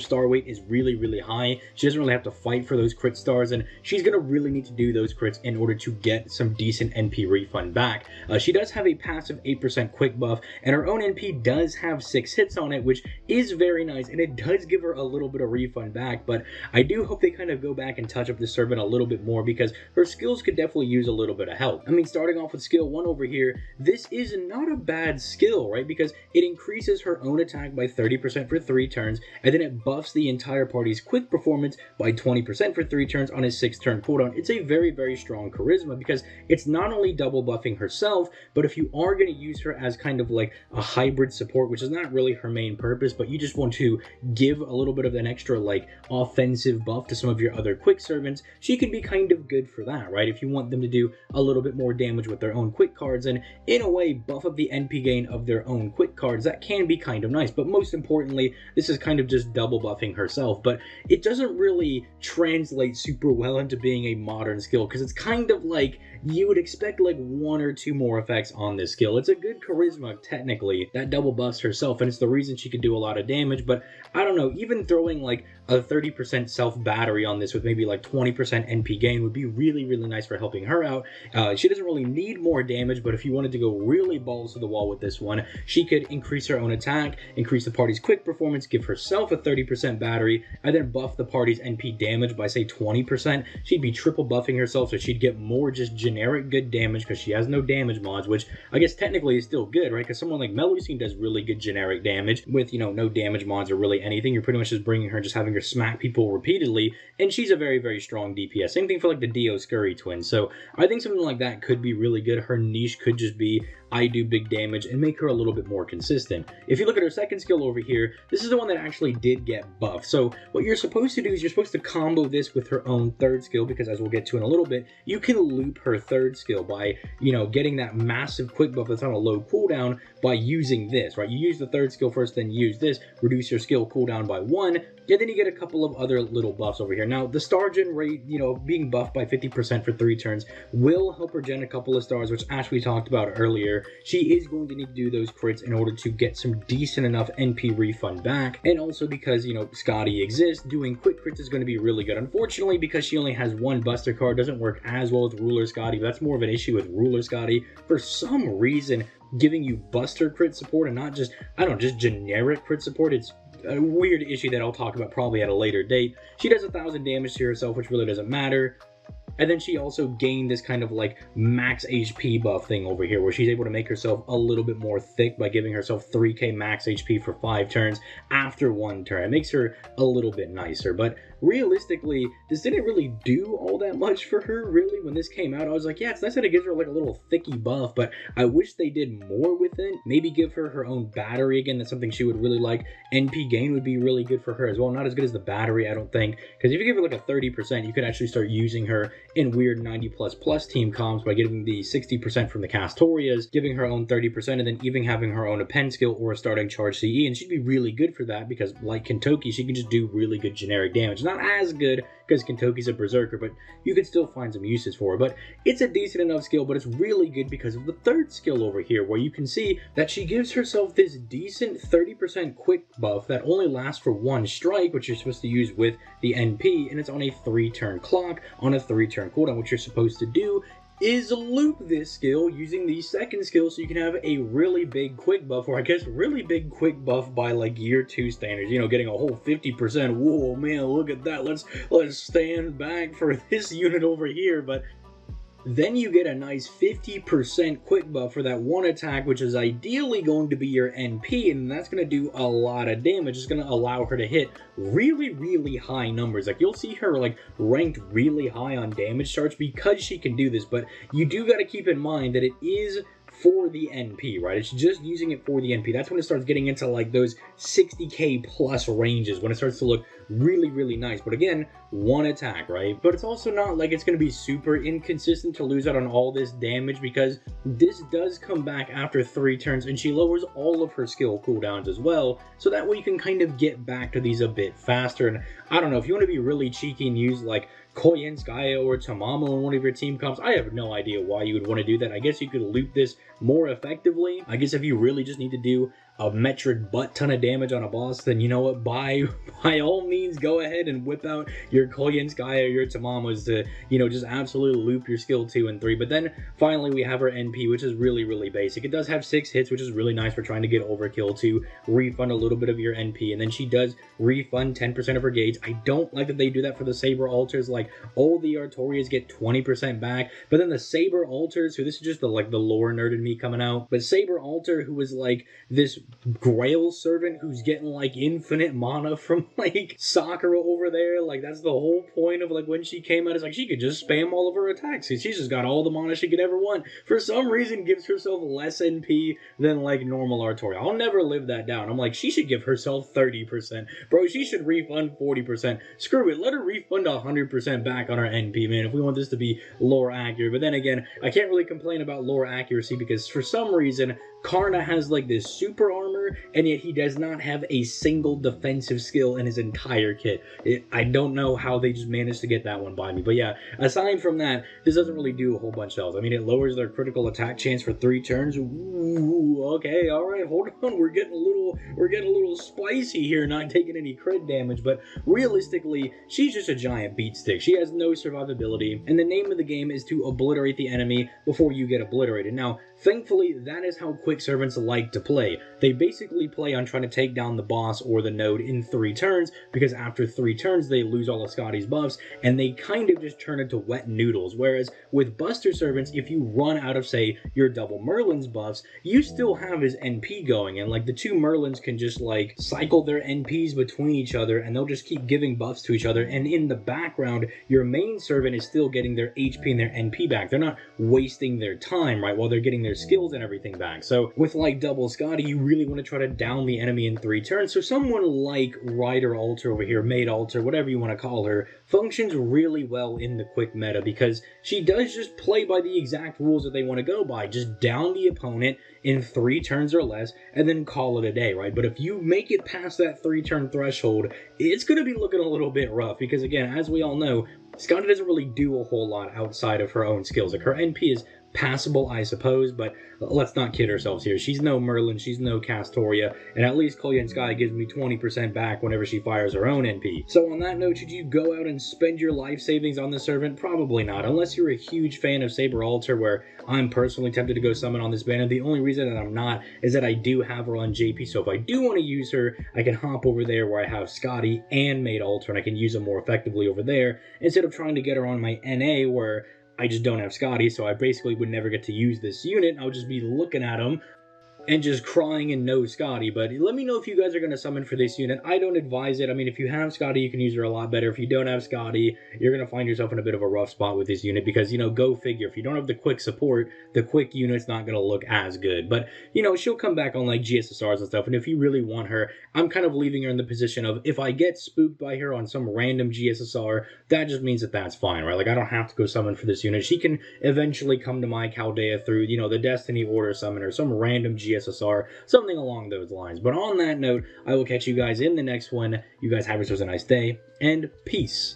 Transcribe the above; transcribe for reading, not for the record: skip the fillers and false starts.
star weight is really, really high. She doesn't really have to fight for those crit stars, and she's going to really need to do those crits in order to get some decent NP refund back. She does have a passive 8% quick buff, and her own NP does have 6 hits on it, which is very nice, and it does give her a little bit of refund back, but I do hope they kind of go back and touch up the servant a little bit more, because her skills could definitely use a little bit of help. I mean, starting off with skill 1 over here, this is not a bad skill, right? Because it increases her own attack by 30% for 3 turns, and then it buffs the entire party's quick performance by 20% for 3 turns on a 6-turn cooldown. It's a very, very strong charisma, because it's not only double buffing herself, but if you are going to use her as kind of like a hybrid support, which is not really her main purpose, but you just want to give a little bit of an extra like offensive buff to some of your other quick servants, she can be kind of good for that, right? If you want them to do a little bit more damage with their own quick cards and in a way buff up the NP gain of their own quick cards, that can be kind of nice. But most importantly, this is kind of just double buffing herself, but it doesn't really translate super well into being a modern skill, because it's kind of like you would expect like 1 or 2 more effects on this skill. It's a good charisma technically that double buffs herself, and it's the reason she can do a lot of damage, but I don't know, even throwing like a 30% self battery on this with maybe like 20% NP gain would be really, really nice for helping her out. She doesn't really need more damage, but if you wanted to go really balls to the wall with this one, she could increase her own attack, increase the party's quick performance, give herself a 30% battery, and then buff the party's NP damage by say 20%. She'd be triple buffing herself, so she'd get more just generic good damage because she has no damage mods, which I guess technically is still good, right? Because someone like Melusine does really good generic damage with, you know, no damage mods or really anything. You're pretty much just bringing her, just having her smack people repeatedly, and she's a very, very strong DPS. Same thing for like the Dio Scurry twins. So I think something like that could be really good. Her niche could just be I do big damage and make her a little bit more consistent. If you look at her second skill over here, this is the one that actually did get buffed. So what you're supposed to do is you're supposed to combo this with her own third skill, because as we'll get to in a little bit, you can loop her third skill by, you know, getting that massive quick buff that's on a low cooldown by using this, right? You use the third skill first, then use this, reduce your skill cooldown by 1, and then you get a couple of other little buffs over here. Now, the star gen rate, you know, being buffed by 50% for 3 turns will help her gen a couple of stars, which Ashley talked about earlier. She is going to need to do those crits in order to get some decent enough NP refund back. And also because, you know, Scotty exists, doing quick crits is going to be really good. Unfortunately, because she only has 1 Buster card, doesn't work as well with Ruler Scotty, but that's more of an issue with Ruler Scotty. For some reason, giving you Buster crit support and not just, I don't know, just generic crit support, it's a weird issue that I'll talk about probably at a later date. She does 1,000 damage to herself, which really doesn't matter. And then she also gained this kind of like max HP buff thing over here, where she's able to make herself a little bit more thick by giving herself 3k max HP for 5 turns after 1 turn. It makes her a little bit nicer, but realistically, this didn't really do all that much for her, really. When this came out, I was like, yeah, it's nice that it gives her like a little thicky buff, but I wish they did more with it. Maybe give her her own battery again. That's something she would really like. NP gain would be really good for her as well. Not as good as the battery, I don't think, because if you give her like a 30%, you could actually start using her in weird 90++ team comps by getting the 60% from the Castorias, giving her own 30%, and then even having her own a pen skill or a starting charge CE, and she'd be really good for that, because like Kentoki, she can just do really good generic damage. Not as good because Kentoki's a berserker, but you could still find some uses for her. But it's a decent enough skill, but it's really good because of the third skill over here, where you can see that she gives herself this decent 30% quick buff that only lasts for 1 strike, which you're supposed to use with the NP, and it's on a 3-turn clock on a 3-turn cooldown. What you're supposed to do is loop this skill using the second skill, so you can have a really big quick buff, or I guess really big quick buff by like year 2 standards, you know, getting a whole 50%. Whoa, man, look at that. Let's stand back for this unit over here. But then you get a nice 50% quick buff for that 1 attack, which is ideally going to be your NP, and that's going to do a lot of damage. It's going to allow her to hit really, really high numbers. Like, you'll see her, like, ranked really high on damage charts because she can do this, but you do got to keep in mind that it is for the NP, right? It's just using it for the NP. That's when it starts getting into like those 60k plus ranges, when it starts to look really, really nice. But again, 1 attack, right? But it's also not like it's going to be super inconsistent to lose out on all this damage, because this does come back after 3 turns, and she lowers all of her skill cooldowns as well, so that way you can kind of get back to these a bit faster. And I don't know, if you want to be really cheeky and use like Koyenskaya or Tamamo in one of your team comps, I have no idea why you would want to do that. I guess you could loop this more effectively. I guess if you really just need to do a metric butt ton of damage on a boss, then you know what, by all means, go ahead and whip out your Koyan Sky or your Tamamas to, you know, just absolutely loop your skill 2 and 3. But then finally we have our NP, which is really, really basic. It does have 6 hits, which is really nice for trying to get overkill to refund a little bit of your NP. And then she does refund 10% of her gauge. I don't like that they do that for the Saber Altars. Like, all the Artorias get 20% back, but then the Saber Altars, who this is just the lore nerd in me coming out, but Saber Altar, who is like this Grail servant who's getting like infinite mana from like Sakura over there, like that's the whole point of like when she came out, is like she could just spam all of her attacks. She's just got all the mana she could ever want. For some reason gives herself less NP than like normal Artoria. I'll never live that down. I'm like, she should give herself 30%. Bro, she should refund 40%. Screw it, let her refund 100% back on her NP, man, if we want this to be lore accurate. But then again, I can't really complain about lore accuracy because for some reason Karna has like this super armor, and yet he does not have a single defensive skill in his entire kit. I don't know how they just managed to get that one by me. But yeah, aside from that, this doesn't really do a whole bunch else. I mean, it lowers their critical attack chance for 3 turns. Ooh, okay, all right, hold on. We're getting a little spicy here, not taking any crit damage. But realistically, she's just a giant beat stick. She has no survivability, and the name of the game is to obliterate the enemy before you get obliterated. Now, thankfully, that is how quick servants like to play. They basically play on trying to take down the boss or the node in 3 turns, because after 3 turns they lose all of Scotty's buffs, and they kind of just turn into wet noodles. Whereas with Buster servants, if you run out of, say, your double Merlin's buffs, you still have his NP going, and like the 2 Merlins can just like cycle their NPs between each other, and they'll just keep giving buffs to each other, and in the background your main servant is still getting their HP and their NP back. They're not wasting their time, right, while they're getting their skills and everything back. So with like double Scotty, you really want to try to down the enemy in 3 turns. So someone like Rider Altar over here, Maid Altar, whatever you want to call her, functions really well in the quick meta because she does just play by the exact rules that they want to go by. Just down the opponent in 3 turns or less and then call it a day, right? But if you make it past that 3-turn threshold, it's going to be looking a little bit rough because, again, as we all know, Scotty doesn't really do a whole lot outside of her own skills. Like, her NP is passable, I suppose, but let's not kid ourselves here. She's no Merlin, she's no Castoria, and at least Koyan Sky gives me 20% back whenever she fires her own NP. So on that note, should you go out and spend your life savings on this servant? Probably not, unless you're a huge fan of Saber Altar, where I'm personally tempted to go summon on this banner. The only reason that I'm not is that I do have her on JP, so if I do want to use her, I can hop over there where I have Scotty and Maid Altar, and I can use them more effectively over there, instead of trying to get her on my NA, where I just don't have Scotty, so I basically would never get to use this unit. I'll just be looking at him and just crying and no Scotty. But let me know if you guys are going to summon for this unit. I don't advise it. I mean, if you have Scotty, you can use her a lot better. If you don't have Scotty, you're going to find yourself in a bit of a rough spot with this unit because, you know, go figure. If you don't have the quick support, the quick unit's not going to look as good. But, you know, she'll come back on, like, GSSRs and stuff, and if you really want her, I'm kind of leaving her in the position of, if I get spooked by her on some random GSSR, that just means that that's fine, right? Like, I don't have to go summon for this unit. She can eventually come to my Chaldea through, you know, the Destiny Order Summoner, some random GSSR, something along those lines. But on that note, I will catch you guys in the next one. You guys have yourselves a nice day, and peace.